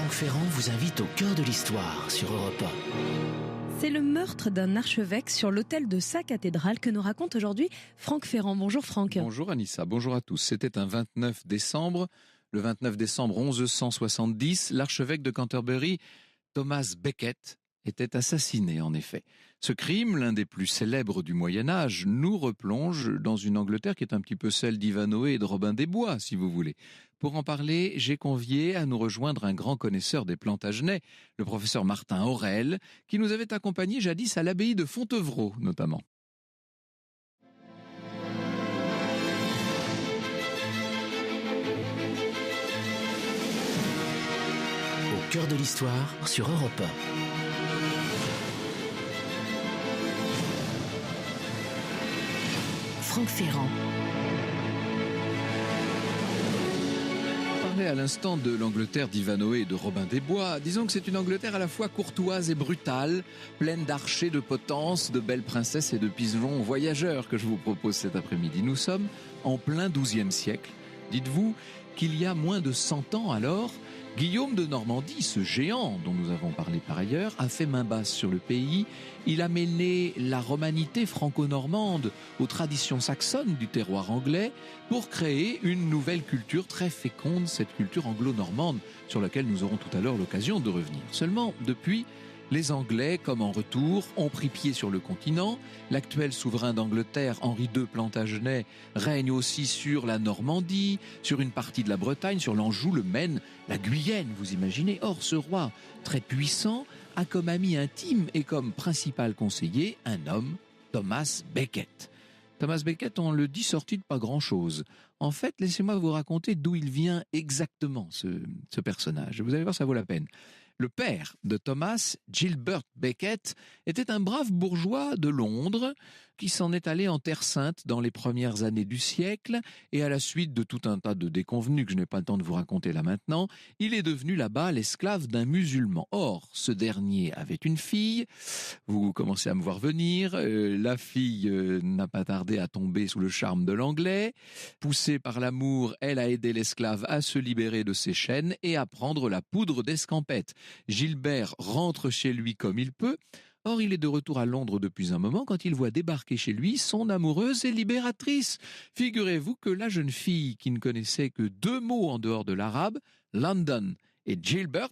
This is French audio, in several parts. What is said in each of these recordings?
Franck Ferrand vous invite au cœur de l'histoire sur Europe 1. C'est le meurtre d'un archevêque sur l'autel de sa cathédrale que nous raconte aujourd'hui Franck Ferrand. Bonjour Franck. Bonjour Anissa, bonjour à tous. C'était un 29 décembre. Le 29 décembre 1170, l'archevêque de Canterbury, Thomas Becket, était assassiné en effet. Ce crime, l'un des plus célèbres du Moyen-Âge, nous replonge dans une Angleterre qui est un petit peu celle d'Ivanhoé et de Robin des Bois, si vous voulez. Pour en parler, j'ai convié à nous rejoindre un grand connaisseur des Plantagenets, le professeur Martin Aurel, qui nous avait accompagnés jadis à l'abbaye de Fontevraud, notamment. Au cœur de l'histoire sur Europe 1. Franck Ferrand. On parlait à l'instant de l'Angleterre d'Ivanhoé et de Robin des Bois. Disons que c'est une Angleterre à la fois courtoise et brutale, pleine d'archers de potence, de belles princesses et de pigeons voyageurs que je vous propose cet après-midi. Nous sommes en plein XIIe siècle. Dites-vous qu'il y a moins de 100 ans alors, Guillaume de Normandie, ce géant dont nous avons parlé par ailleurs, a fait main basse sur le pays. Il a mêlé la romanité franco-normande aux traditions saxonnes du terroir anglais pour créer une nouvelle culture très féconde, cette culture anglo-normande sur laquelle nous aurons tout à l'heure l'occasion de revenir. Seulement, depuis, les Anglais, comme en retour, ont pris pied sur le continent. L'actuel souverain d'Angleterre, Henri II Plantagenet, règne aussi sur la Normandie, sur une partie de la Bretagne, sur l'Anjou, le Maine, la Guyenne, vous imaginez. Or, ce roi, très puissant, a comme ami intime et comme principal conseiller un homme, Thomas Becket. Thomas Becket, on le dit, sorti de pas grand-chose. En fait, laissez-moi vous raconter d'où il vient exactement, ce personnage. Vous allez voir, ça vaut la peine. Le père de Thomas, Gilbert Becket, était un brave bourgeois de Londres qui s'en est allé en Terre Sainte dans les premières années du siècle et à la suite de tout un tas de déconvenus que je n'ai pas le temps de vous raconter là maintenant, il est devenu là-bas l'esclave d'un musulman. Or, ce dernier avait une fille, vous commencez à me voir venir, la fille n'a pas tardé à tomber sous le charme de l'anglais, poussée par l'amour, elle a aidé l'esclave à se libérer de ses chaînes et à prendre la poudre d'escampette. Gilbert rentre chez lui comme il peut. Or, il est de retour à Londres depuis un moment quand il voit débarquer chez lui son amoureuse et libératrice. Figurez-vous que la jeune fille qui ne connaissait que 2 mots en dehors de l'arabe, London et Gilbert,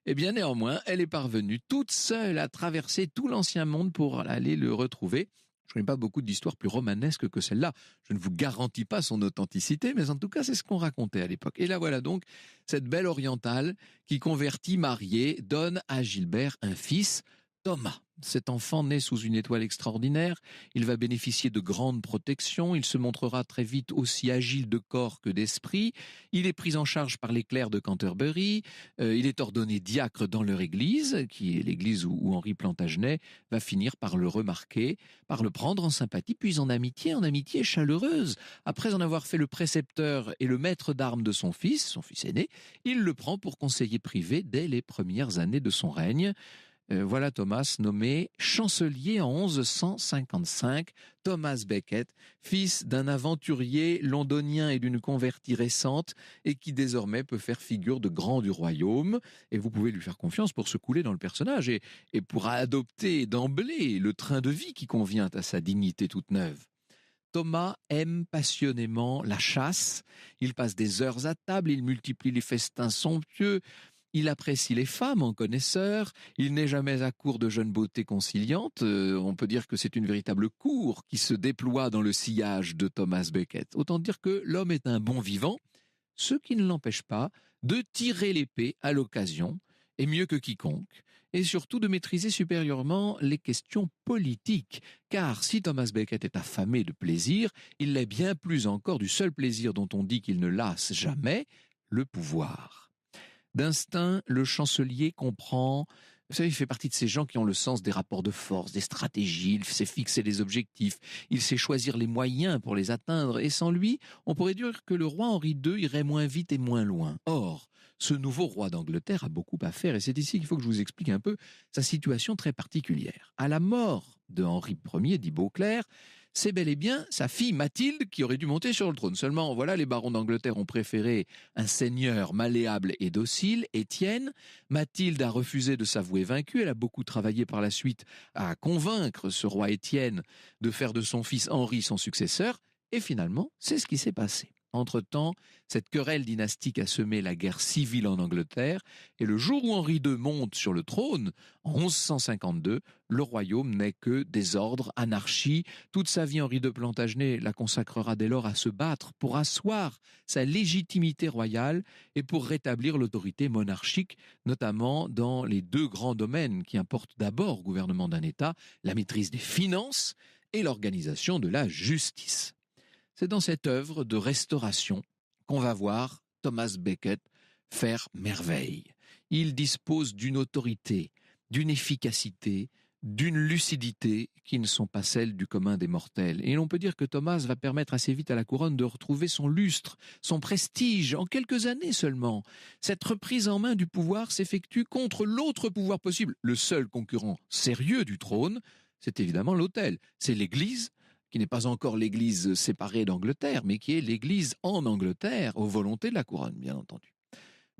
eh bien néanmoins, elle est parvenue toute seule à traverser tout l'ancien monde pour aller le retrouver. Je ne connais pas beaucoup d'histoires plus romanesques que celle-là. Je ne vous garantis pas son authenticité, mais en tout cas, c'est ce qu'on racontait à l'époque. Et là, voilà donc cette belle orientale qui, convertie, mariée, donne à Gilbert un fils, Thomas. Cet enfant naît sous une étoile extraordinaire, il va bénéficier de grandes protections, il se montrera très vite aussi agile de corps que d'esprit, il est pris en charge par les clercs de Canterbury, il est ordonné diacre dans leur église, qui est l'église où Henri Plantagenet va finir par le remarquer, par le prendre en sympathie, puis en amitié chaleureuse. Après en avoir fait le précepteur et le maître d'armes de son fils aîné, il le prend pour conseiller privé dès les premières années de son règne. Voilà Thomas nommé chancelier en 1155, Thomas Becket, fils d'un aventurier londonien et d'une convertie récente et qui désormais peut faire figure de grand du royaume. Et vous pouvez lui faire confiance pour se couler dans le personnage et pour adopter d'emblée le train de vie qui convient à sa dignité toute neuve. Thomas aime passionnément la chasse, il passe des heures à table, il multiplie les festins somptueux, il apprécie les femmes en connaisseur, il n'est jamais à court de jeunes beautés conciliantes. On peut dire que c'est une véritable cour qui se déploie dans le sillage de Thomas Becket. Autant dire que l'homme est un bon vivant, ce qui ne l'empêche pas de tirer l'épée à l'occasion, et mieux que quiconque, et surtout de maîtriser supérieurement les questions politiques. Car si Thomas Becket est affamé de plaisir, il l'est bien plus encore du seul plaisir dont on dit qu'il ne lasse jamais, le pouvoir. D'instinct, le chancelier comprend, vous savez, il fait partie de ces gens qui ont le sens des rapports de force, des stratégies, il sait fixer les objectifs, il sait choisir les moyens pour les atteindre, et sans lui, on pourrait dire que le roi Henri II irait moins vite et moins loin. Or, ce nouveau roi d'Angleterre a beaucoup à faire, et c'est ici qu'il faut que je vous explique un peu sa situation très particulière. À la mort de Henri Ier, dit Beauclerc, c'est bel et bien sa fille Mathilde qui aurait dû monter sur le trône. Seulement, voilà, les barons d'Angleterre ont préféré un seigneur malléable et docile, Étienne. Mathilde a refusé de s'avouer vaincue. Elle a beaucoup travaillé par la suite à convaincre ce roi Étienne de faire de son fils Henri son successeur. Et finalement, c'est ce qui s'est passé. Entre-temps, cette querelle dynastique a semé la guerre civile en Angleterre, et le jour où Henri II monte sur le trône, en 1152, le royaume n'est que désordre, anarchie. Toute sa vie, Henri II Plantagenet la consacrera dès lors à se battre pour asseoir sa légitimité royale et pour rétablir l'autorité monarchique, notamment dans les deux grands domaines qui importent d'abord au gouvernement d'un État, la maîtrise des finances et l'organisation de la justice. C'est dans cette œuvre de restauration qu'on va voir Thomas Becket faire merveille. Il dispose d'une autorité, d'une efficacité, d'une lucidité qui ne sont pas celles du commun des mortels. Et l'on peut dire que Thomas va permettre assez vite à la couronne de retrouver son lustre, son prestige, en quelques années seulement. Cette reprise en main du pouvoir s'effectue contre l'autre pouvoir possible. Le seul concurrent sérieux du trône, c'est évidemment l'autel, c'est l'Église, qui n'est pas encore l'Église séparée d'Angleterre, mais qui est l'Église en Angleterre, aux volontés de la couronne, bien entendu.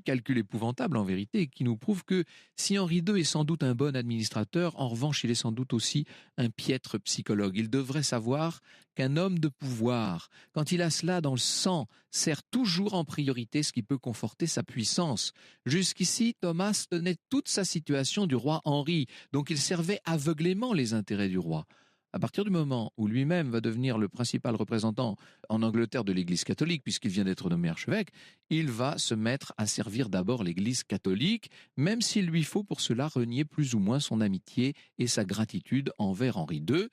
Calcul épouvantable, en vérité, qui nous prouve que si Henri II est sans doute un bon administrateur, en revanche, il est sans doute aussi un piètre psychologue. Il devrait savoir qu'un homme de pouvoir, quand il a cela dans le sang, sert toujours en priorité ce qui peut conforter sa puissance. Jusqu'ici, Thomas tenait toute sa situation du roi Henri, donc il servait aveuglément les intérêts du roi. À partir du moment où lui-même va devenir le principal représentant en Angleterre de l'Église catholique, puisqu'il vient d'être nommé archevêque, il va se mettre à servir d'abord l'Église catholique, même s'il lui faut pour cela renier plus ou moins son amitié et sa gratitude envers Henri II.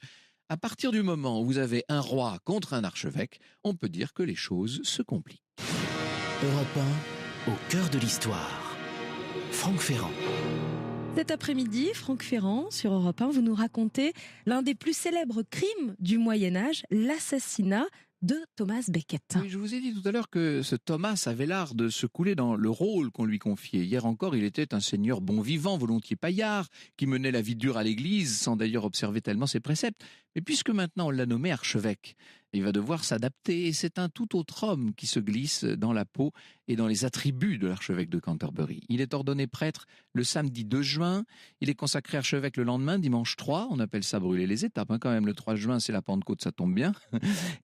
À partir du moment où vous avez un roi contre un archevêque, on peut dire que les choses se compliquent. Europe 1, au cœur de l'histoire. Franck Ferrand. Cet après-midi, Franck Ferrand, sur Europe 1, vous nous racontez l'un des plus célèbres crimes du Moyen-Âge, l'assassinat de Thomas Becket. Oui, je vous ai dit tout à l'heure que ce Thomas avait l'art de se couler dans le rôle qu'on lui confiait. Hier encore, il était un seigneur bon vivant, volontiers paillard, qui menait la vie dure à l'église, sans d'ailleurs observer tellement ses préceptes. Mais puisque maintenant on l'a nommé archevêque, il va devoir s'adapter, et c'est un tout autre homme qui se glisse dans la peau et dans les attributs de l'archevêque de Canterbury. Il est ordonné prêtre le samedi 2 juin, il est consacré archevêque le lendemain, dimanche 3, on appelle ça brûler les étapes, quand même, le 3 juin c'est la Pentecôte, ça tombe bien,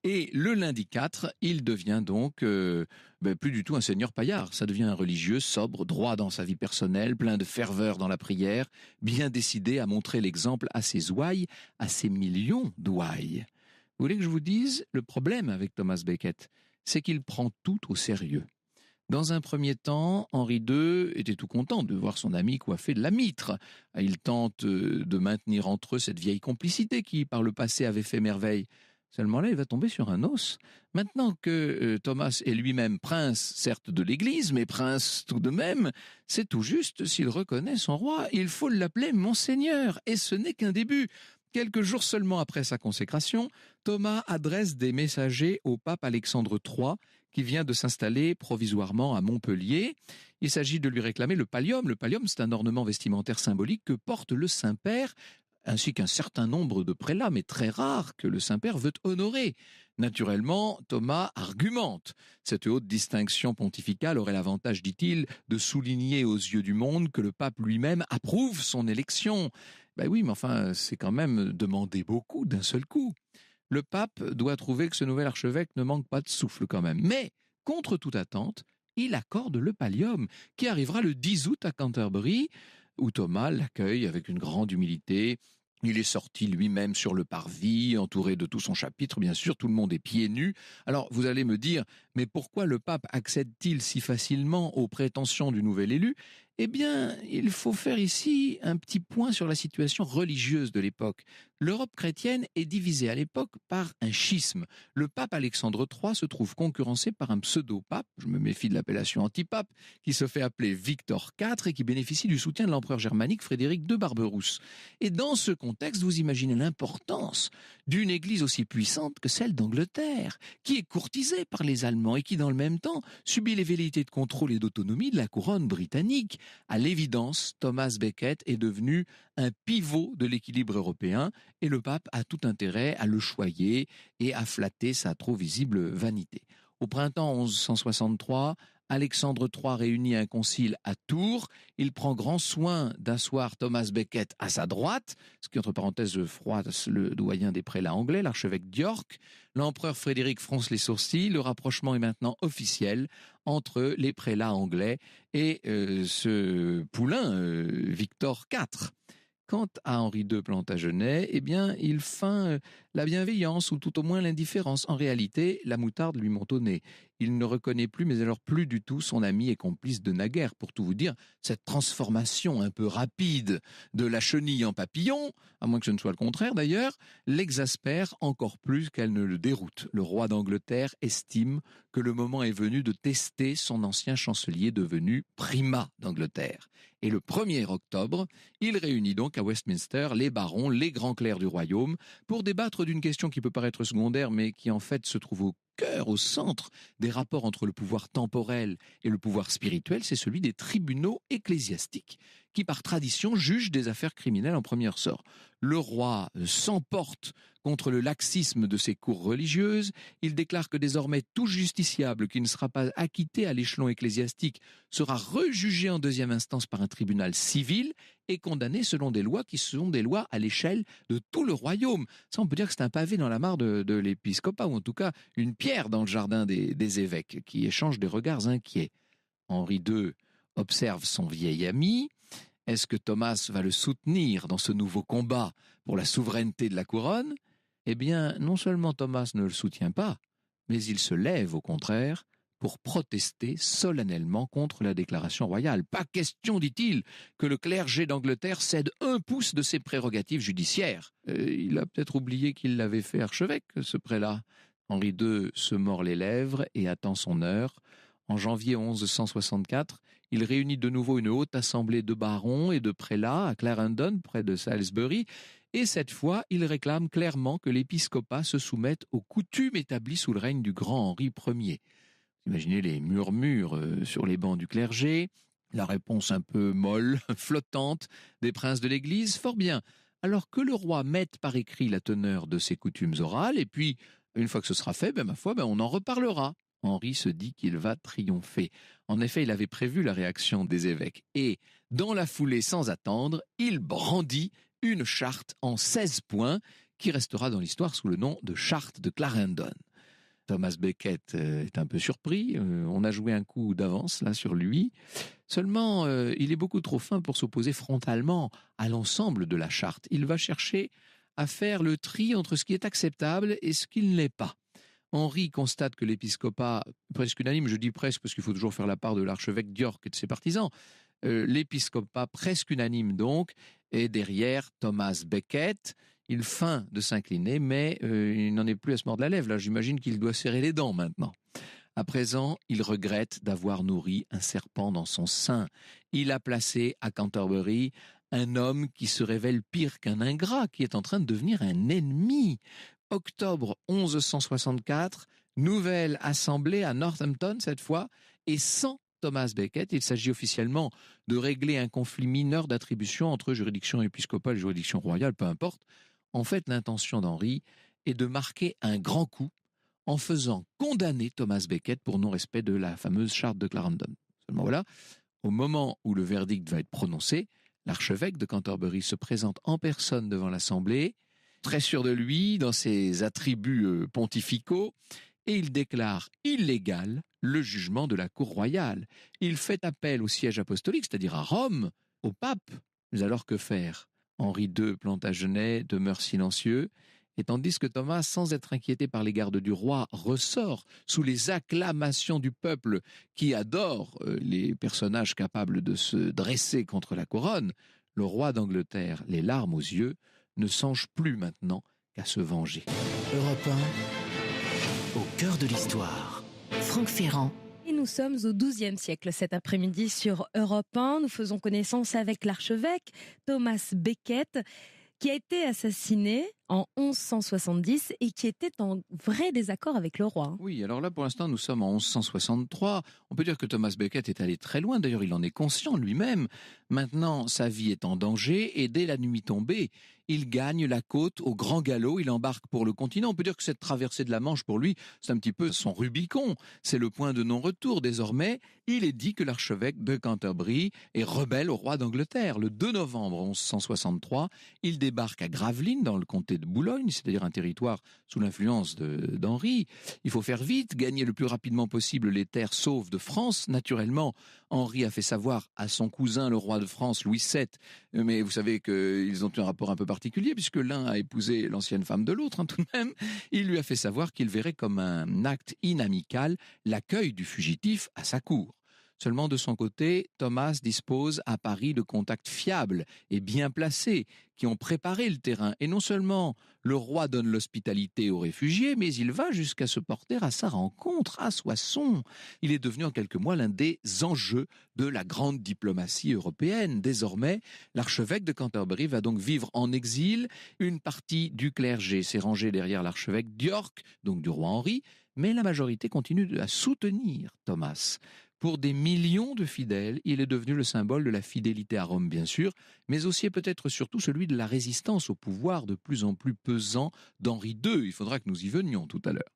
et le lundi 4, il devient donc plus du tout un seigneur paillard, ça devient un religieux sobre, droit dans sa vie personnelle, plein de ferveur dans la prière, bien décidé à montrer l'exemple à ses ouailles, à ses millions d'ouailles. Vous voulez que je vous dise, le problème avec Thomas Becket, c'est qu'il prend tout au sérieux. Dans un premier temps, Henri II était tout content de voir son ami coiffé de la mitre. Il tente de maintenir entre eux cette vieille complicité qui, par le passé, avait fait merveille. Seulement là, il va tomber sur un os. Maintenant que Thomas est lui-même prince, certes de l'Église, mais prince tout de même, c'est tout juste s'il reconnaît son roi. Il faut l'appeler Monseigneur, et ce n'est qu'un début. Quelques jours seulement après sa consécration, Thomas adresse des messagers au pape Alexandre III, qui vient de s'installer provisoirement à Montpellier. Il s'agit de lui réclamer le pallium. Le pallium, c'est un ornement vestimentaire symbolique que porte le Saint-Père, ainsi qu'un certain nombre de prélats, mais très rares, que le Saint-Père veut honorer. Naturellement, Thomas argumente. Cette haute distinction pontificale aurait l'avantage, dit-il, de souligner aux yeux du monde que le pape lui-même approuve son élection. Ben oui, mais enfin, c'est quand même demander beaucoup d'un seul coup. Le pape doit trouver que ce nouvel archevêque ne manque pas de souffle quand même. Mais, contre toute attente, il accorde le pallium, qui arrivera le 10 août à Canterbury, où Thomas l'accueille avec une grande humilité. Il est sorti lui-même sur le parvis, entouré de tout son chapitre, bien sûr, tout le monde est pieds nus. Alors, vous allez me dire, mais pourquoi le pape accède-t-il si facilement aux prétentions du nouvel élu ? Eh bien, il faut faire ici un petit point sur la situation religieuse de l'époque. L'Europe chrétienne est divisée à l'époque par un schisme. Le pape Alexandre III se trouve concurrencé par un pseudo-pape, je me méfie de l'appellation antipape, qui se fait appeler Victor IV et qui bénéficie du soutien de l'empereur germanique Frédéric II Barberousse. Et dans ce contexte, vous imaginez l'importance d'une église aussi puissante que celle d'Angleterre, qui est courtisée par les Allemands. finalement, et qui dans le même temps subit les velléités de contrôle et d'autonomie de la couronne britannique. À l'évidence, Thomas Becket est devenu un pivot de l'équilibre européen et le pape a tout intérêt à le choyer et à flatter sa trop visible vanité. Au printemps 1163, Alexandre III réunit un concile à Tours. Il prend grand soin d'asseoir Thomas Becket à sa droite, ce qui, entre parenthèses, froisse le doyen des prélats anglais, l'archevêque d'York. L'empereur Frédéric fronce les sourcils. Le rapprochement est maintenant officiel entre les prélats anglais et ce poulain, Victor IV. Quant à Henri II Plantagenet, eh bien, il feint la bienveillance ou tout au moins l'indifférence. En réalité, la moutarde lui monte au nez. Il ne reconnaît plus, mais alors plus du tout, son ami et complice de naguère. Pour tout vous dire, cette transformation un peu rapide de la chenille en papillon, à moins que ce ne soit le contraire d'ailleurs, l'exaspère encore plus qu'elle ne le déroute. Le roi d'Angleterre estime que le moment est venu de tester son ancien chancelier devenu primat d'Angleterre. Et le 1er octobre, il réunit donc à Westminster les barons, les grands clercs du royaume, pour débattre d'une question qui peut paraître secondaire, mais qui en fait se trouve au cœur, au centre des rapports entre le pouvoir temporel et le pouvoir spirituel, c'est celui des tribunaux ecclésiastiques, qui par tradition jugent des affaires criminelles en premier ressort. Le roi s'emporte contre le laxisme de ses cours religieuses. Il déclare que désormais tout justiciable qui ne sera pas acquitté à l'échelon ecclésiastique sera rejugé en deuxième instance par un tribunal civil et condamné selon des lois qui sont des lois à l'échelle de tout le royaume. Ça, on peut dire que c'est un pavé dans la mare de l'épiscopat, ou en tout cas une pierre dans le jardin des évêques, qui échangent des regards inquiets. Henri II observe son vieil ami. Est-ce que Thomas va le soutenir dans ce nouveau combat pour la souveraineté de la couronne ? Eh bien, non seulement Thomas ne le soutient pas, mais il se lève au contraire pour protester solennellement contre la déclaration royale. Pas question, dit-il, que le clergé d'Angleterre cède 1 pouce de ses prérogatives judiciaires. Il a peut-être oublié qu'il l'avait fait archevêque, ce prélat. Henri II se mord les lèvres et attend son heure. En janvier 1164, il réunit de nouveau une haute assemblée de barons et de prélats à Clarendon, près de Salisbury, et cette fois, il réclame clairement que l'épiscopat se soumette aux coutumes établies sous le règne du grand Henri Ier. Imaginez les murmures sur les bancs du clergé, la réponse un peu molle, flottante des princes de l'Église, fort bien. Alors que le roi mette par écrit la teneur de ces coutumes orales, et puis, une fois que ce sera fait, ma foi, on en reparlera. Henri se dit qu'il va triompher. En effet, il avait prévu la réaction des évêques. Et, dans la foulée, sans attendre, il brandit une charte en 16 points qui restera dans l'histoire sous le nom de charte de Clarendon. Thomas Becket est un peu surpris. On a joué un coup d'avance là sur lui. Seulement, il est beaucoup trop fin pour s'opposer frontalement à l'ensemble de la charte. Il va chercher à faire le tri entre ce qui est acceptable et ce qui ne l'est pas. Henri constate que l'épiscopat, presque unanime, je dis presque parce qu'il faut toujours faire la part de l'archevêque d'York et de ses partisans, l'épiscopat presque unanime donc est derrière Thomas Becket. Il feint de s'incliner, mais il n'en est plus à se mordre la lèvre. Là, j'imagine qu'il doit serrer les dents maintenant. À présent, il regrette d'avoir nourri un serpent dans son sein. Il a placé à Canterbury un homme qui se révèle pire qu'un ingrat, qui est en train de devenir un ennemi. Octobre 1164, nouvelle assemblée à Northampton cette fois, et sans Thomas Becket. Il s'agit officiellement de régler un conflit mineur d'attribution entre juridiction épiscopale et juridiction royale, peu importe. En fait, l'intention d'Henri est de marquer un grand coup en faisant condamner Thomas Becket pour non-respect de la fameuse charte de Clarendon. Seulement voilà, au moment où le verdict va être prononcé, l'archevêque de Canterbury se présente en personne devant l'Assemblée, très sûr de lui, dans ses attributs pontificaux, et il déclare illégal le jugement de la cour royale. Il fait appel au siège apostolique, c'est-à-dire à Rome, au pape. Mais alors que faire ? Henri II Plantagenet demeure silencieux, et tandis que Thomas, sans être inquiété par les gardes du roi, ressort sous les acclamations du peuple qui adore les personnages capables de se dresser contre la couronne, le roi d'Angleterre, les larmes aux yeux, ne songe plus maintenant qu'à se venger. Europe 1, au cœur de l'histoire. Franck Ferrand. Et nous sommes au XIIe siècle cet après-midi sur Europe 1. Nous faisons connaissance avec l'archevêque Thomas Becket, qui a été assassiné en 1170 et qui était en vrai désaccord avec le roi. Oui, alors là, pour l'instant, nous sommes en 1163. On peut dire que Thomas Becket est allé très loin. D'ailleurs, il en est conscient lui-même. Maintenant, sa vie est en danger et dès la nuit tombée, il gagne la côte au grand galop. Il embarque pour le continent. On peut dire que cette traversée de la Manche, pour lui, c'est un petit peu son Rubicon. C'est le point de non-retour. Désormais, il est dit que l'archevêque de Canterbury est rebelle au roi d'Angleterre. Le 2 novembre 1163, il débarque à Gravelines, dans le comté de Boulogne, c'est-à-dire un territoire sous l'influence d'Henri. Il faut faire vite, gagner le plus rapidement possible les terres sauves de France. Naturellement, Henri a fait savoir à son cousin, le roi de France, Louis VII, mais vous savez qu'ils ont eu un rapport un peu particulier, puisque l'un a épousé l'ancienne femme de l'autre, tout de même. Il lui a fait savoir qu'il verrait comme un acte inamical l'accueil du fugitif à sa cour. Seulement, de son côté, Thomas dispose à Paris de contacts fiables et bien placés qui ont préparé le terrain. Et non seulement le roi donne l'hospitalité aux réfugiés, mais il va jusqu'à se porter à sa rencontre à Soissons. Il est devenu en quelques mois l'un des enjeux de la grande diplomatie européenne. Désormais, l'archevêque de Canterbury va donc vivre en exil. Une partie du clergé s'est rangée derrière l'archevêque d'York, donc du roi Henri, mais la majorité continue à soutenir Thomas. Pour des millions de fidèles, il est devenu le symbole de la fidélité à Rome, bien sûr, mais aussi et peut-être surtout celui de la résistance au pouvoir de plus en plus pesant d'Henri II. Il faudra que nous y venions tout à l'heure.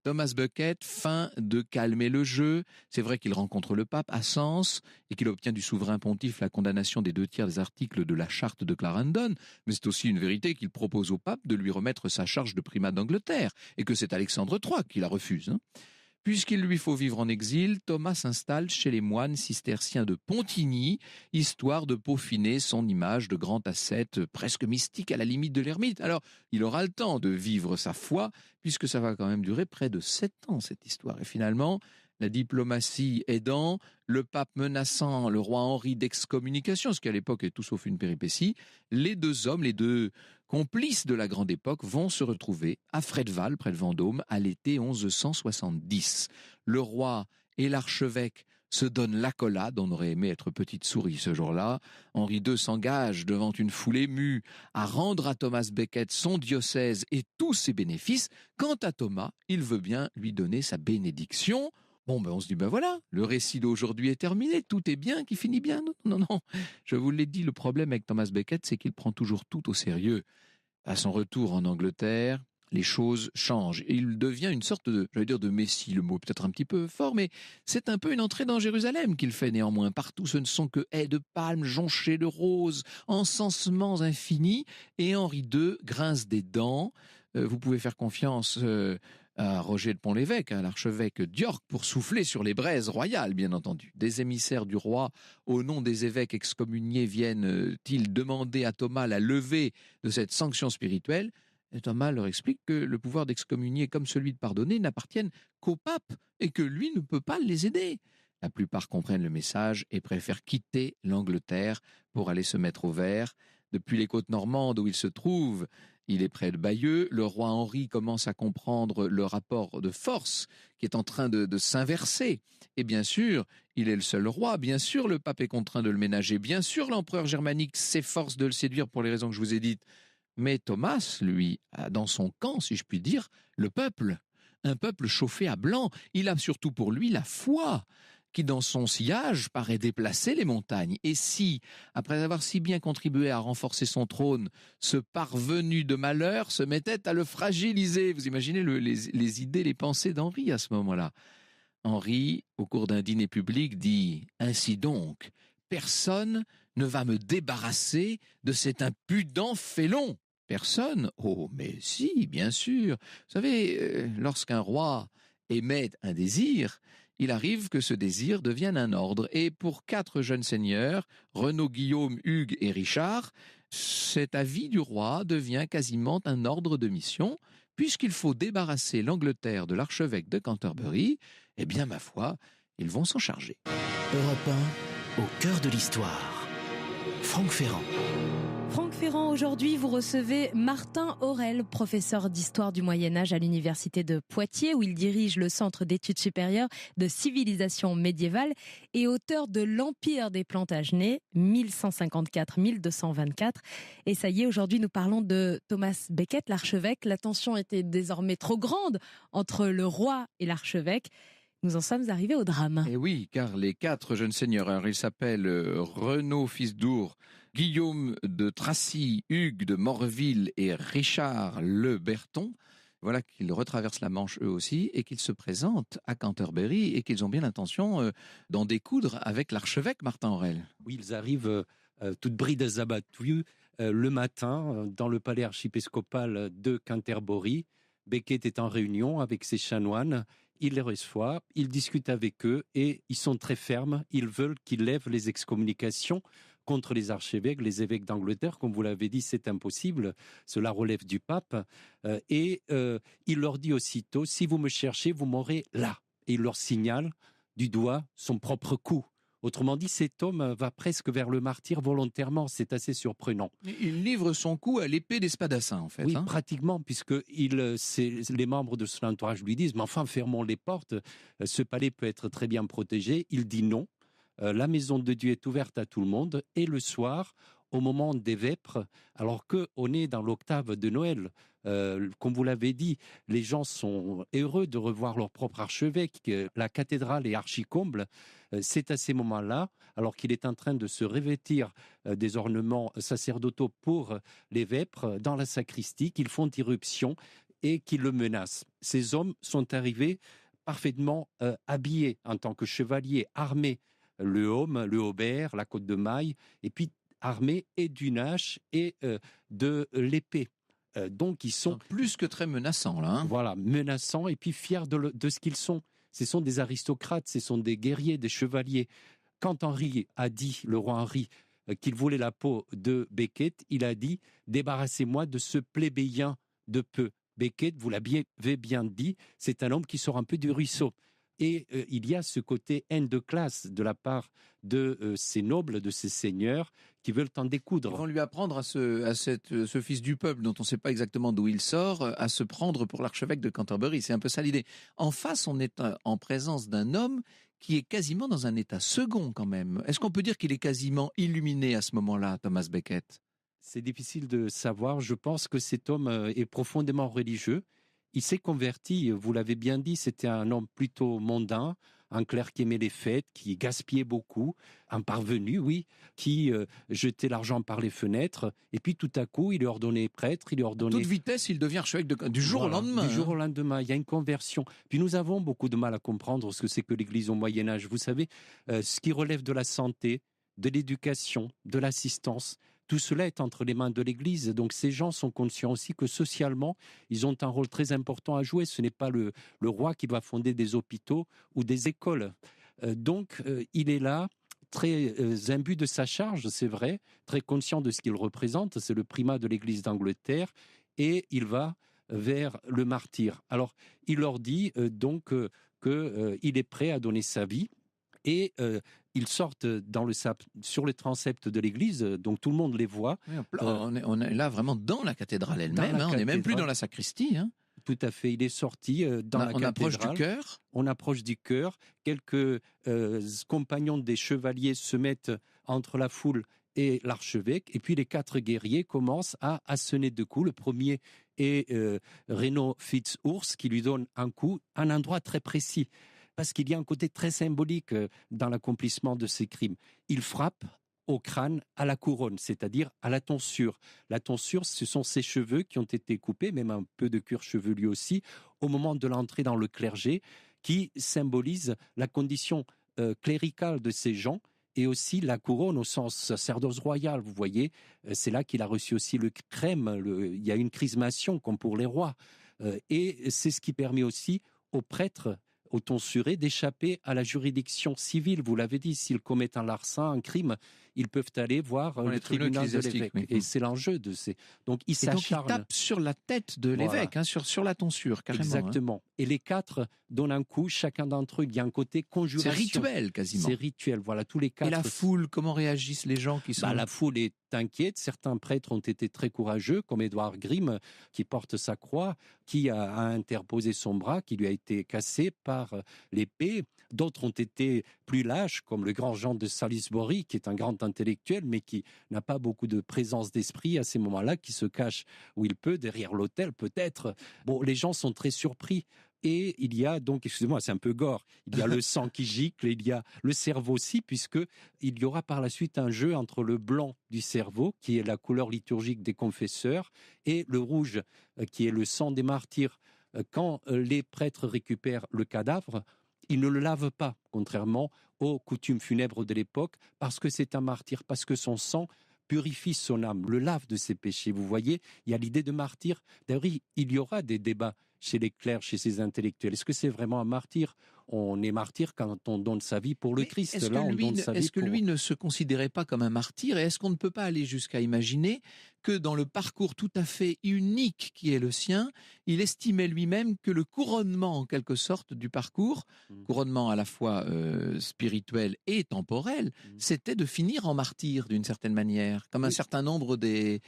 Thomas Becket feint de calmer le jeu. C'est vrai qu'il rencontre le pape à Sens et qu'il obtient du souverain pontife la condamnation des 2/3 des articles de la charte de Clarendon. Mais c'est aussi une vérité qu'il propose au pape de lui remettre sa charge de primat d'Angleterre et que c'est Alexandre III qui la refuse. Puisqu'il lui faut vivre en exil, Thomas s'installe chez les moines cisterciens de Pontigny, histoire de peaufiner son image de grand ascète presque mystique à la limite de l'ermite. Alors, il aura le temps de vivre sa foi, puisque ça va quand même durer près de 7 ans, cette histoire. Et finalement, la diplomatie aidant, le pape menaçant le roi Henri d'excommunication, ce qui à l'époque est tout sauf une péripétie, les deux hommes, les deux complices de la grande époque, vont se retrouver à Fredval, près de Vendôme, à l'été 1170. Le roi et l'archevêque se donnent l'accolade. On aurait aimé être petite souris ce jour-là. Henri II s'engage devant une foule émue à rendre à Thomas Becket son diocèse et tous ses bénéfices. Quant à Thomas, il veut bien lui donner sa bénédiction. On se dit, voilà, le récit d'aujourd'hui est terminé, tout est bien, qui finit bien. Non, je vous l'ai dit, le problème avec Thomas Becket, c'est qu'il prend toujours tout au sérieux. À son retour en Angleterre, les choses changent. Et il devient une sorte de messie, le mot peut-être un petit peu fort, mais c'est un peu une entrée dans Jérusalem qu'il fait néanmoins. Partout, ce ne sont que haies de palmes jonchées de roses, encensements infinis, et Henri II grince des dents. Vous pouvez faire confiance à Roger de Pont-l'Évêque, à l'archevêque d'York, pour souffler sur les braises royales, bien entendu. Des émissaires du roi, au nom des évêques excommuniés, viennent-ils demander à Thomas la levée de cette sanction spirituelle ? Et Thomas leur explique que le pouvoir d'excommunier comme celui de pardonner n'appartiennent qu'au pape et que lui ne peut pas les aider. La plupart comprennent le message et préfèrent quitter l'Angleterre pour aller se mettre au vert. Depuis les côtes normandes où il se trouve, il est près de Bayeux. Le roi Henri commence à comprendre le rapport de force qui est en train de s'inverser. Et bien sûr, il est le seul roi. Bien sûr, le pape est contraint de le ménager. Bien sûr, l'empereur germanique s'efforce de le séduire pour les raisons que je vous ai dites. Mais Thomas, lui, a dans son camp, si je puis dire, le peuple. Un peuple chauffé à blanc. Il a surtout pour lui la foi, qui dans son sillage paraît déplacer les montagnes. Et si, après avoir si bien contribué à renforcer son trône, ce parvenu de malheur se mettait à le fragiliser, vous imaginez les idées, les pensées d'Henri à ce moment-là. Henri, au cours d'un dîner public, dit « Ainsi donc, personne ne va me débarrasser de cet impudent félon. » Personne ? Oh, mais si, bien sûr. Vous savez, lorsqu'un roi émet un désir, il arrive que ce désir devienne un ordre. Et pour 4 jeunes seigneurs, Renaud, Guillaume, Hugues et Richard, cet avis du roi devient quasiment un ordre de mission, puisqu'il faut débarrasser l'Angleterre de l'archevêque de Canterbury. Eh bien, ma foi, ils vont s'en charger. Europe 1, au cœur de l'histoire. Franck Ferrand. Franck Ferrand, aujourd'hui, vous recevez Martin Aurel, professeur d'histoire du Moyen-Âge à l'université de Poitiers, où il dirige le Centre d'études supérieures de civilisation médiévale et auteur de l'Empire des Plantagenets, 1154-1224. Et ça y est, aujourd'hui, nous parlons de Thomas Becket, l'archevêque. La tension était désormais trop grande entre le roi et l'archevêque. Nous en sommes arrivés au drame. Et oui, car les 4 jeunes seigneurs, alors ils s'appellent Renaud, fils d'Our, Guillaume de Tracy, Hugues de Morville et Richard le Berton. Voilà qu'ils retraversent la Manche eux aussi et qu'ils se présentent à Canterbury et qu'ils ont bien l'intention d'en découdre avec l'archevêque Martin Aurel. Oui, ils arrivent toutes brides abattues le matin dans le palais archiépiscopal de Canterbury. Becket est en réunion avec ses chanoines. Il les reçoit, il discute avec eux et ils sont très fermes. Ils veulent qu'ils lèvent les excommunications contre les archevêques, les évêques d'Angleterre. Comme vous l'avez dit, c'est impossible. Cela relève du pape. Il leur dit aussitôt, si vous me cherchez, vous m'aurez là. Et il leur signale du doigt son propre coup. Autrement dit, cet homme va presque vers le martyre volontairement. C'est assez surprenant. Il livre son coup à l'épée des spadassins, en fait. Oui, pratiquement, puisque les membres de son entourage lui disent « Mais enfin, fermons les portes, ce palais peut être très bien protégé. » Il dit non. La maison de Dieu est ouverte à tout le monde. Et le soir, au moment des vêpres, alors qu'on est dans l'octave de Noël, comme vous l'avez dit, les gens sont heureux de revoir leur propre archevêque. La cathédrale est archi-comble. C'est à ces moments-là, alors qu'il est en train de se revêtir des ornements sacerdotaux pour les vêpres dans la sacristie, qu'ils font irruption et qu'ils le menacent. Ces hommes sont arrivés parfaitement habillés en tant que chevaliers, armés, le aume, le haubert, la côte de maille, et puis armés et d'une hache et de l'épée. Donc ils sont plus que très menaçants là. Voilà, menaçants et puis fiers de ce qu'ils sont. Ce sont des aristocrates, ce sont des guerriers, des chevaliers. Quand Henri a dit, le roi Henri, qu'il voulait la peau de Becket, il a dit « Débarrassez-moi de ce plébéien de peu ». Becket, vous l'avez bien dit, c'est un homme qui sort un peu du ruisseau. Et il y a ce côté haine de classe de la part de ces nobles, de ces seigneurs qui veulent en découdre. Ils vont lui apprendre à ce fils du peuple dont on ne sait pas exactement d'où il sort, à se prendre pour l'archevêque de Canterbury. C'est un peu ça l'idée. En face, on est en présence d'un homme qui est quasiment dans un état second quand même. Est-ce qu'on peut dire qu'il est quasiment illuminé à ce moment-là, Thomas Becket ? C'est difficile de savoir. Je pense que cet homme est profondément religieux. Il s'est converti, vous l'avez bien dit, c'était un homme plutôt mondain, un clerc qui aimait les fêtes, qui gaspillait beaucoup, un parvenu, oui, qui jetait l'argent par les fenêtres. Et puis tout à coup, il est ordonné prêtre, il est ordonné... À toute vitesse, il devient archevêque du jour au lendemain. Du jour au lendemain, il y a une conversion. Puis nous avons beaucoup de mal à comprendre ce que c'est que l'Église au Moyen-Âge. Vous savez, ce qui relève de la santé, de l'éducation, de l'assistance... Tout cela est entre les mains de l'Église. Donc ces gens sont conscients aussi que socialement, ils ont un rôle très important à jouer. Ce n'est pas le roi qui doit fonder des hôpitaux ou des écoles. Donc il est là, très imbu de sa charge, c'est vrai, très conscient de ce qu'il représente. C'est le primat de l'Église d'Angleterre. Et il va vers le martyre. Alors il leur dit donc qu'il est prêt à donner sa vie. Et ils sortent sur le transept de l'église, donc tout le monde les voit. Oui, on est là vraiment dans la cathédrale elle-même, on n'est même plus dans la sacristie. Hein. Tout à fait, il est sorti dans la cathédrale. On approche du chœur. On approche du chœur. Quelques compagnons des chevaliers se mettent entre la foule et l'archevêque. Et puis les 4 guerriers commencent à sonner 2 coups. Le premier est Renaud Fitz-Ours qui lui donne un coup à un endroit très précis. Parce qu'il y a un côté très symbolique dans l'accomplissement de ces crimes. Il frappe au crâne, à la couronne, c'est-à-dire à la tonsure. La tonsure, ce sont ces cheveux qui ont été coupés, même un peu de cuir chevelu aussi, au moment de l'entrée dans le clergé, qui symbolise la condition cléricale de ces gens et aussi la couronne au sens sacerdoce royal. Vous voyez, c'est là qu'il a reçu aussi le crème. Il y a une chrismation comme pour les rois. Et c'est ce qui permet aussi aux prêtres, aux tonsurés, d'échapper à la juridiction civile. Vous l'avez dit, s'ils commettent un larcin, un crime, ils peuvent aller voir le tribunal de l'évêque. Oui. Et c'est l'enjeu de ces. Donc ils s'acharnent. Donc ils tapent sur la tête de l'évêque, sur la tonsure, carrément. Exactement. Et les 4 donnent un coup, chacun d'entre eux, il y a un côté conjuration. C'est rituel quasiment. C'est rituel, voilà, tous les 4. Et la foule, comment réagissent les gens qui sont... La foule est inquiète. Certains prêtres ont été très courageux, comme Édouard Grimm, qui porte sa croix, qui a interposé son bras, qui lui a été cassé par l'épée. D'autres ont été plus lâches, comme le grand Jean de Salisbury, qui est un grand intellectuel, mais qui n'a pas beaucoup de présence d'esprit à ces moments-là, qui se cache où il peut, derrière l'autel peut-être. Bon, les gens sont très surpris. Et il y a donc, excusez-moi, c'est un peu gore, il y a le sang qui gicle, il y a le cerveau aussi, puisque il y aura par la suite un jeu entre le blanc du cerveau, qui est la couleur liturgique des confesseurs, et le rouge, qui est le sang des martyrs. Quand les prêtres récupèrent le cadavre, ils ne le lavent pas, contrairement aux coutumes funèbres de l'époque, parce que c'est un martyr, parce que son sang purifie son âme, le lave de ses péchés. Vous voyez, il y a l'idée de martyr. D'ailleurs, il y aura des débats chez les clercs, chez ces intellectuels. Est-ce que c'est vraiment un martyr ? On est martyr quand on donne sa vie pour le Christ. Est-ce que lui ne se considérait pas comme un martyr ? Et est-ce qu'on ne peut pas aller jusqu'à imaginer que dans le parcours tout à fait unique qui est le sien, il estimait lui-même que le couronnement, en quelque sorte, du parcours, couronnement à la fois spirituel et temporel, c'était de finir en martyr, d'une certaine manière, comme un certain nombre des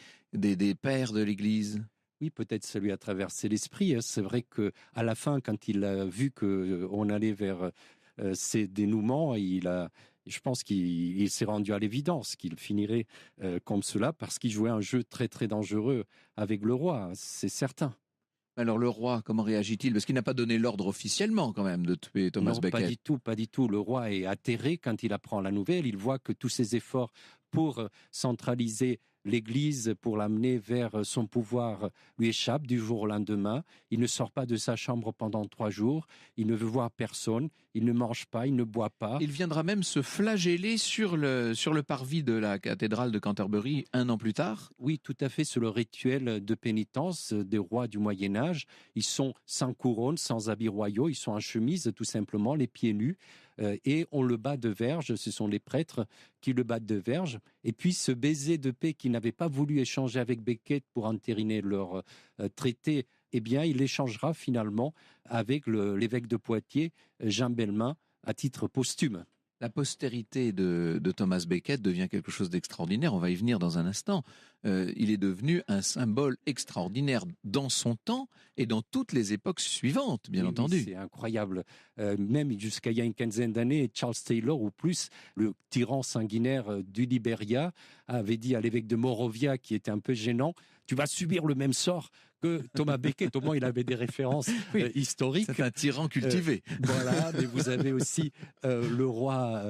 pères de l'Église ? Oui, peut-être ça lui a traversé l'esprit. C'est vrai qu'à la fin, quand il a vu qu'on allait vers ces dénouements, je pense qu'il s'est rendu à l'évidence qu'il finirait comme cela, parce qu'il jouait un jeu très très dangereux avec le roi, c'est certain. Alors le roi, comment réagit-il ? Parce qu'il n'a pas donné l'ordre officiellement quand même de tuer Thomas Becket. Pas du tout. Le roi est atterré quand il apprend la nouvelle. Il voit que tous ses efforts pour centraliser l'Église, pour l'amener vers son pouvoir, lui échappent du jour au lendemain. Il ne sort pas de sa chambre pendant 3 jours. Il ne veut voir personne. Il ne mange pas, il ne boit pas. Il viendra même se flageller sur le parvis de la cathédrale de Canterbury 1 an plus tard. Oui, tout à fait, c'est le rituel de pénitence des rois du Moyen-Âge. Ils sont sans couronne, sans habits royaux, ils sont en chemise tout simplement, les pieds nus. Et on le bat de verge, ce sont les prêtres qui le battent de verge. Et puis ce baiser de paix qu'ils n'avaient pas voulu échanger avec Becket pour entériner leur traité, eh bien il échangera finalement avec l'évêque de Poitiers, Jean Bellemin, à titre posthume. La postérité de Thomas Becket devient quelque chose d'extraordinaire, on va y venir dans un instant. Il est devenu un symbole extraordinaire dans son temps et dans toutes les époques suivantes, bien entendu. Oui, c'est incroyable. Même jusqu'à il y a une quinzaine d'années, Charles Taylor, ou plus, le tyran sanguinaire du Libéria, avait dit à l'évêque de Morovia, qui était un peu gênant, « Tu vas subir le même sort que Thomas Becket ». Au moins, il avait des références historiques. C'est un tyran cultivé. Voilà, mais vous avez aussi le roi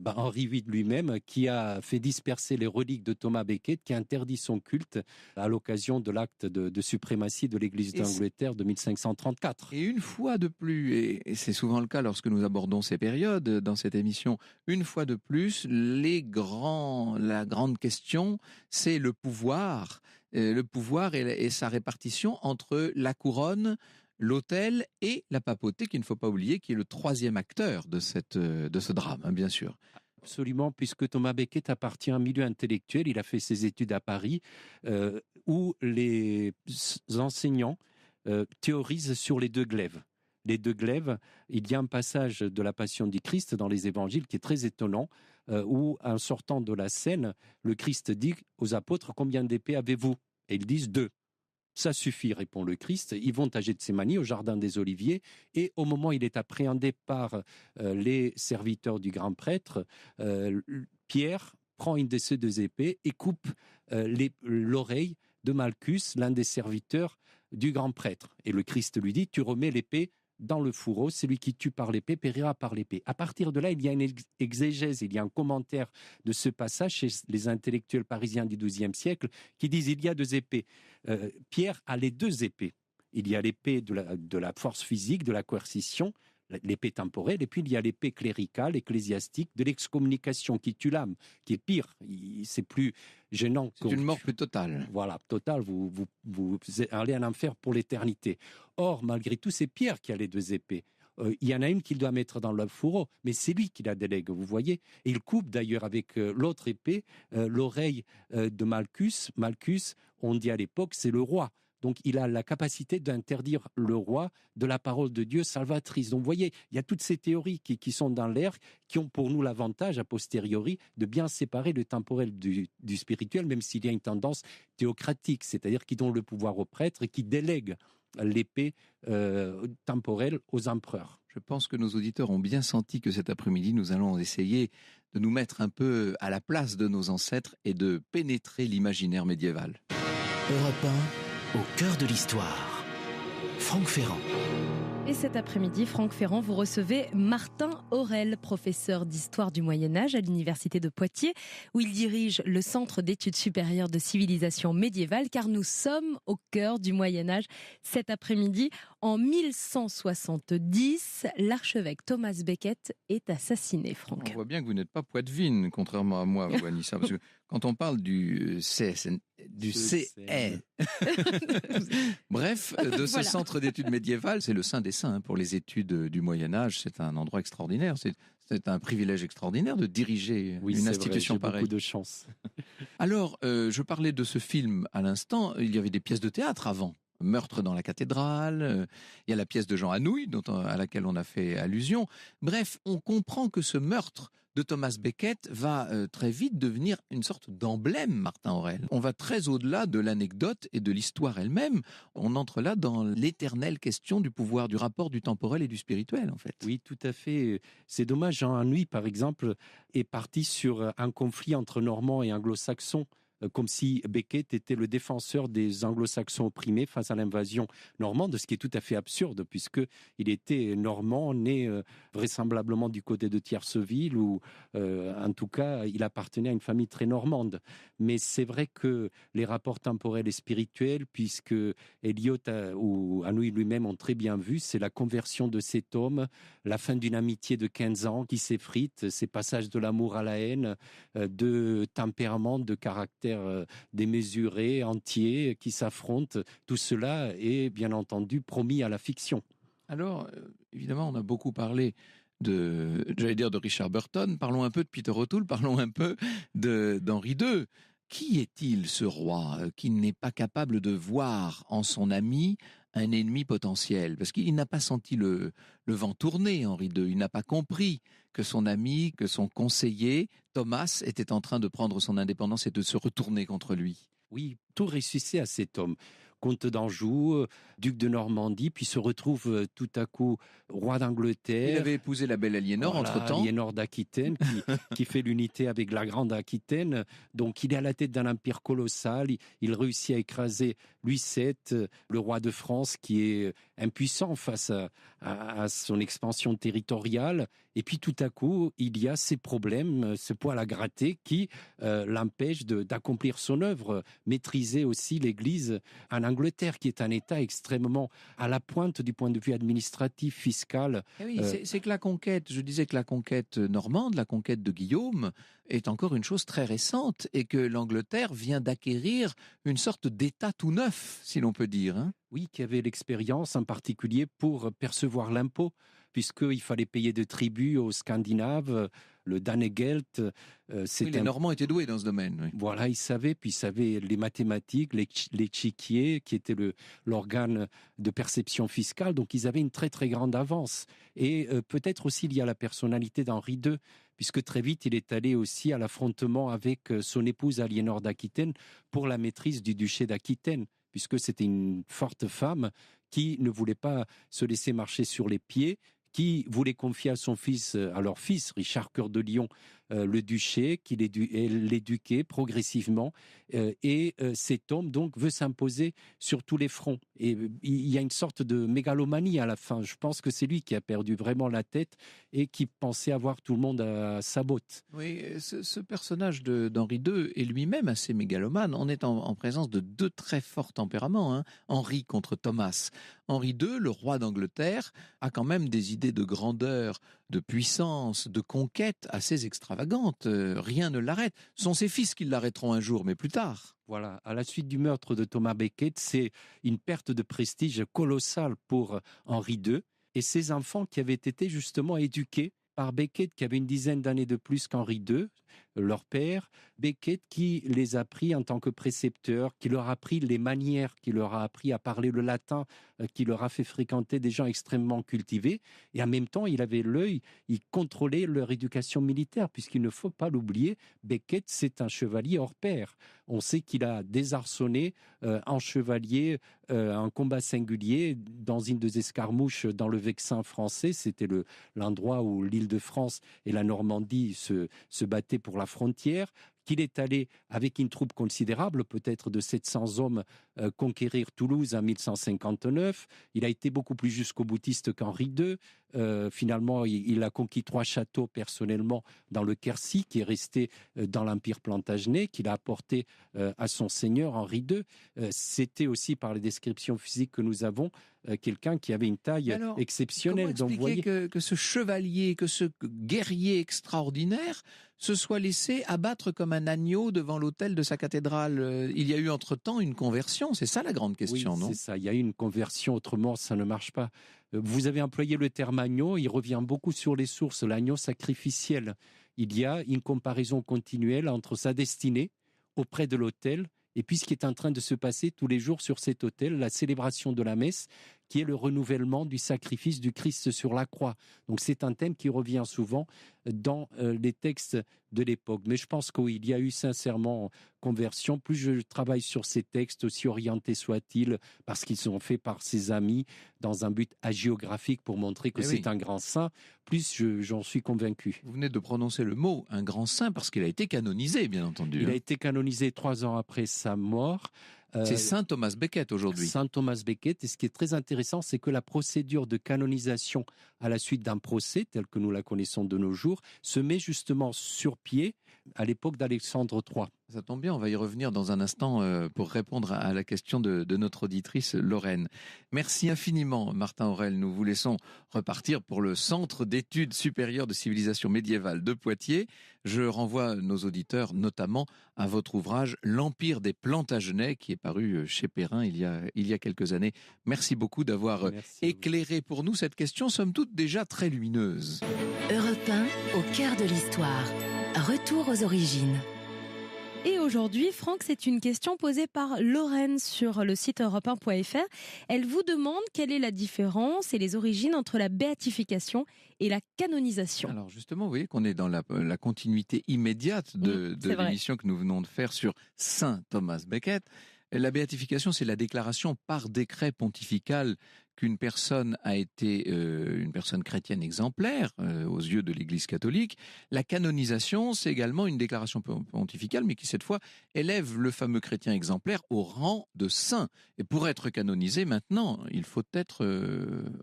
Henri VIII lui-même, qui a fait disperser les reliques de Thomas Becket, qui a interdit son culte à l'occasion de l'acte de suprématie de l'Église d'Angleterre de 1534. Et une fois de plus, et c'est souvent le cas lorsque nous abordons ces périodes dans cette émission, une fois de plus, la grande question, c'est le pouvoir et sa répartition entre la couronne, l'autel et la papauté, qu'il ne faut pas oublier, qui est le 3e acteur de ce drame, hein, bien sûr. Absolument, puisque Thomas Becket appartient à un milieu intellectuel. Il a fait ses études à Paris, où les enseignants théorisent sur les 2 glaives. Les 2 glaives, il y a un passage de la Passion du Christ dans les évangiles qui est très étonnant, où en sortant de la scène, le Christ dit aux apôtres « Combien d'épées avez-vous » Et ils disent « 2 ». Ça suffit, répond le Christ. Ils vont à Gethsémani, au jardin des Oliviers, et au moment où il est appréhendé par les serviteurs du grand prêtre, Pierre prend une de ces 2 épées et coupe l'oreille de Malchus, l'un des serviteurs du grand prêtre. Et le Christ lui dit « Tu remets l'épée dans le fourreau, celui qui tue par l'épée périra par l'épée ». À partir de là, il y a une exégèse, il y a un commentaire de ce passage chez les intellectuels parisiens du XIIe siècle qui disent il y a 2 épées. Pierre a les 2 épées. Il y a l'épée de la force physique, de la coercition, l'épée temporelle, et puis il y a l'épée cléricale, ecclésiastique, de l'excommunication qui tue l'âme, qui est pire. C'est plus gênant. C'est une mort plus totale. Voilà, totale, vous allez en enfer pour l'éternité. Or, malgré tout, c'est Pierre qui a les 2 épées. il y en a une qu'il doit mettre dans le fourreau, mais c'est lui qui la délègue, vous voyez. Et il coupe d'ailleurs avec l'autre épée l'oreille de Malchus. Malchus, on dit à l'époque, c'est le roi. Donc, il a la capacité d'interdire le roi de la parole de Dieu salvatrice. Donc, vous voyez, il y a toutes ces théories qui sont dans l'air, qui ont pour nous l'avantage, a posteriori, de bien séparer le temporel du spirituel, même s'il y a une tendance théocratique, c'est-à-dire qui donne le pouvoir aux prêtres et qui délègue l'épée temporelle aux empereurs. Je pense que nos auditeurs ont bien senti que cet après-midi, nous allons essayer de nous mettre un peu à la place de nos ancêtres et de pénétrer l'imaginaire médiéval. Europe 1, au cœur de l'histoire. Franck Ferrand. Et cet après-midi, Franck Ferrand, vous recevez Martin Aurel, professeur d'histoire du Moyen-Âge à l'université de Poitiers, où il dirige le Centre d'études supérieures de civilisation médiévale, car nous sommes au cœur du Moyen-Âge. Cet après-midi, en 1170, l'archevêque Thomas Becket est assassiné, Franck. On voit bien que vous n'êtes pas poitevine, contrairement à moi, Vanessa, parce que quand on parle du CE, bref, de ce Voilà. centre d'études médiévales, c'est le Saint des Saints pour les études du Moyen-Âge. C'est un endroit extraordinaire. C'est un privilège extraordinaire de diriger une institution pareille. Beaucoup de chance. Alors, je parlais de ce film à l'instant. Il y avait des pièces de théâtre avant. Meurtre dans la cathédrale, il y a la pièce de Jean Anouilh à laquelle on a fait allusion. Bref, on comprend que ce meurtre de Thomas Becket va très vite devenir une sorte d'emblème, Martin Aurel. On va très au-delà de l'anecdote et de l'histoire elle-même. On entre là dans l'éternelle question du pouvoir, du rapport du temporel et du spirituel, en fait. Oui, tout à fait. C'est dommage, Jean Anouilh, par exemple, est parti sur un conflit entre Normands et Anglo-Saxons, comme si Becket était le défenseur des anglo-saxons opprimés face à l'invasion normande, ce qui est tout à fait absurde, puisqu'il était normand, né vraisemblablement du côté de Thierceville, ou en tout cas, il appartenait à une famille très normande. Mais c'est vrai que les rapports temporels et spirituels, puisque Eliot ou Anouilh lui-même ont très bien vu, c'est la conversion de cet homme, la fin d'une amitié de 15 ans qui s'effrite, ces passages de l'amour à la haine, de tempérament, de caractère démesuré, entier, qui s'affrontent. Tout cela est bien entendu promis à la fiction. Alors, évidemment, on a beaucoup parlé de Richard Burton. Parlons un peu de Peter O'Toole, parlons un peu d'Henri II. Qui est-il, ce roi, qui n'est pas capable de voir en son ami un ennemi potentiel? Parce qu'il n'a pas senti le vent tourner, Henri II. Il n'a pas compris que son ami, que son conseiller, Thomas, était en train de prendre son indépendance et de se retourner contre lui. Oui, tout réussissait à cet homme. Comte d'Anjou, duc de Normandie, puis se retrouve tout à coup roi d'Angleterre. Il avait épousé la belle Aliénor entre-temps. Aliénor d'Aquitaine, qui fait l'unité avec la grande Aquitaine. Donc il est à la tête d'un empire colossal. Il réussit à écraser Louis VII, le roi de France, qui est impuissant face à son expansion territoriale. Et puis tout à coup, il y a ces problèmes, ce poil à gratter qui l'empêche d'accomplir son œuvre, maîtriser aussi l'Église en Angleterre, qui est un État extrêmement à la pointe du point de vue administratif, fiscal. Et oui, c'est que la conquête, je disais que la conquête normande, la conquête de Guillaume, est encore une chose très récente et que l'Angleterre vient d'acquérir une sorte d'État tout neuf, si l'on peut dire. Hein. Oui, qui avait l'expérience en particulier pour percevoir l'impôt, puisqu'il fallait payer des tributs aux Scandinaves, le Danegeld. Les Normands étaient doués dans ce domaine. Oui. Voilà, ils savaient, puis ils savaient les mathématiques, l'échiquier, qui était l'organe de perception fiscale, donc ils avaient une très très grande avance. Et peut-être aussi il y a la personnalité d'Henri II, puisque très vite il est allé aussi à l'affrontement avec son épouse Aliénor d'Aquitaine pour la maîtrise du duché d'Aquitaine, puisque c'était une forte femme qui ne voulait pas se laisser marcher sur les pieds, qui voulait confier à leur fils, Richard Cœur de Lion, le duché, qu'il l'éduquait progressivement. Et cet homme, donc, veut s'imposer sur tous les fronts. Et il y a une sorte de mégalomanie à la fin. Je pense que c'est lui qui a perdu vraiment la tête et qui pensait avoir tout le monde à sa botte. Oui, ce personnage d'Henri II est lui-même assez mégalomane. On est en présence de deux très forts tempéraments. Hein. Henri contre Thomas. Henri II, le roi d'Angleterre, a quand même des idées de grandeur, de puissance, de conquête assez extravagantes. Rien ne l'arrête. Ce sont ses fils qui l'arrêteront un jour, mais plus tard. Voilà, à la suite du meurtre de Thomas Becket, c'est une perte de prestige colossale pour Henri II. Et ces enfants qui avaient été justement éduqués par Beckett, qui avait une dizaine d'années de plus qu'Henri II, leur père, Beckett qui les a pris en tant que précepteur, qui leur a appris les manières, qui leur a appris à parler le latin, qui leur a fait fréquenter des gens extrêmement cultivés. Et en même temps, il avait l'œil, il contrôlait leur éducation militaire, puisqu'il ne faut pas l'oublier, Beckett, c'est un chevalier hors pair. On sait qu'il a désarçonné en chevalier un combat singulier dans une des escarmouches dans le Vexin français. C'était l'endroit où l'Île-de-France et la Normandie se battaient pour la frontière, qu'il est allé avec une troupe considérable, peut-être de 700 hommes, conquérir Toulouse en 1159. Il a été beaucoup plus jusqu'au-boutiste qu'Henri II. Finalement, il a conquis 3 châteaux personnellement dans le Quercy, qui est resté dans l'Empire plantagenet, qu'il a apporté à son seigneur Henri II. C'était aussi, par les descriptions physiques que nous avons, quelqu'un qui avait une taille exceptionnelle. Comment expliquer que ce chevalier, que ce guerrier extraordinaire se soit laissé abattre comme un agneau devant l'autel de sa cathédrale? Il y a eu entre-temps une conversion, c'est ça la grande question, non? Oui, c'est ça, il y a eu une conversion, autrement ça ne marche pas. Vous avez employé le terme agneau, il revient beaucoup sur les sources, l'agneau sacrificiel. Il y a une comparaison continuelle entre sa destinée auprès de l'autel et puis ce qui est en train de se passer tous les jours sur cet autel, la célébration de la messe, qui est le renouvellement du sacrifice du Christ sur la croix. Donc c'est un thème qui revient souvent dans les textes de l'époque. Mais je pense qu'il y a eu sincèrement conversion. Plus je travaille sur ces textes, aussi orientés soient-ils, parce qu'ils sont faits par ses amis dans un but hagiographique pour montrer que c'est un grand saint, plus j'en suis convaincu. Vous venez de prononcer le mot, un grand saint, parce qu'il a été canonisé, bien entendu. Il a été canonisé 3 ans après sa mort. C'est Saint Thomas Becket aujourd'hui. Saint Thomas Becket. Et ce qui est très intéressant, c'est que la procédure de canonisation à la suite d'un procès, tel que nous la connaissons de nos jours, se met justement sur pied à l'époque d'Alexandre III. Ça tombe bien, on va y revenir dans un instant pour répondre à la question de notre auditrice Lorraine. Merci infiniment Martin Aurel. Nous vous laissons repartir pour le Centre d'études supérieures de civilisation médiévale de Poitiers. Je renvoie nos auditeurs notamment à votre ouvrage L'Empire des Plantagenets qui est paru chez Perrin il y a quelques années. Merci beaucoup d'avoir éclairé pour nous cette question, somme toute déjà très lumineuse. Europe 1, au cœur de l'histoire. Retour aux origines. Et aujourd'hui, Franck, c'est une question posée par Lorraine sur le site europe1.fr. Elle vous demande quelle est la différence et les origines entre la béatification et la canonisation. Alors justement, vous voyez qu'on est dans la continuité immédiate de l'émission que nous venons de faire sur Saint Thomas Becket. La béatification, c'est la déclaration par décret pontifical qu'une personne a été une personne chrétienne exemplaire aux yeux de l'Église catholique. La canonisation, c'est également une déclaration pontificale, mais qui cette fois élève le fameux chrétien exemplaire au rang de saint. Et pour être canonisé maintenant, il faut être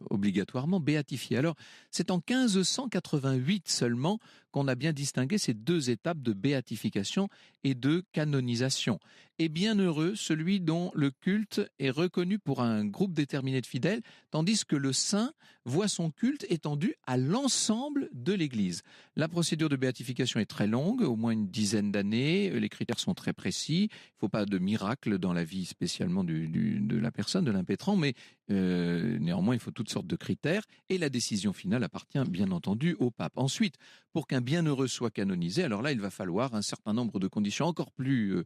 obligatoirement béatifié. Alors, c'est en 1588 seulement qu'on a bien distingué ces 2 étapes de béatification et de canonisation. Et bienheureux celui dont le culte est reconnu pour un groupe déterminé de fidèles, tandis que le saint voit son culte étendu à l'ensemble de l'Église. La procédure de béatification est très longue, au moins une dizaine d'années, les critères sont très précis, il ne faut pas de miracle dans la vie spécialement de la personne, de l'impétrant, mais néanmoins il faut toutes sortes de critères, et la décision finale appartient bien entendu au pape. Ensuite, pour qu'un bienheureux soit canonisé, alors là il va falloir un certain nombre de conditions encore plus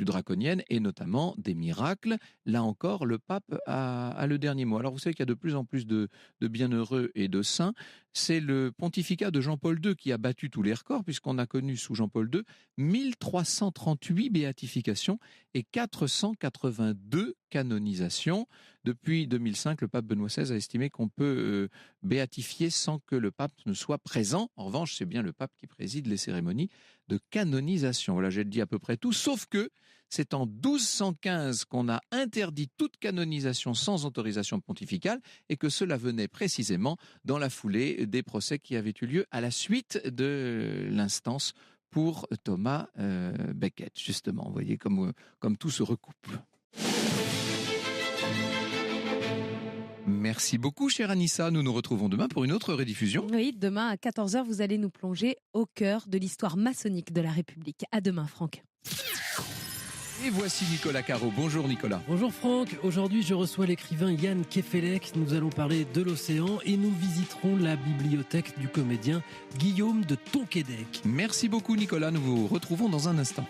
draconiennes, et notamment des miracles. Là encore, le pape a le dernier mot. Alors vous savez qu'il y a de plus en plus de bienheureux et de saints. C'est le pontificat de Jean-Paul II qui a battu tous les records, puisqu'on a connu sous Jean-Paul II 1338 béatifications et 482 canonisations. Depuis 2005, le pape Benoît XVI a estimé qu'on peut béatifier sans que le pape ne soit présent. En revanche, c'est bien le pape qui préside les cérémonies de canonisation. Voilà, j'ai dit à peu près tout, sauf que c'est en 1215 qu'on a interdit toute canonisation sans autorisation pontificale et que cela venait précisément dans la foulée des procès qui avaient eu lieu à la suite de l'instance pour Thomas Becket, justement. Vous voyez comme tout se recoupe. Merci beaucoup, chère Anissa. Nous nous retrouvons demain pour une autre rediffusion. Oui, demain à 14h, vous allez nous plonger au cœur de l'histoire maçonnique de la République. À demain, Franck. Et voici Nicolas Caro. Bonjour Nicolas. Bonjour Franck, aujourd'hui je reçois l'écrivain Yann Kefelec. Nous allons parler de l'océan et nous visiterons la bibliothèque du comédien Guillaume de Tonquédec. Merci beaucoup Nicolas, nous vous retrouvons dans un instant.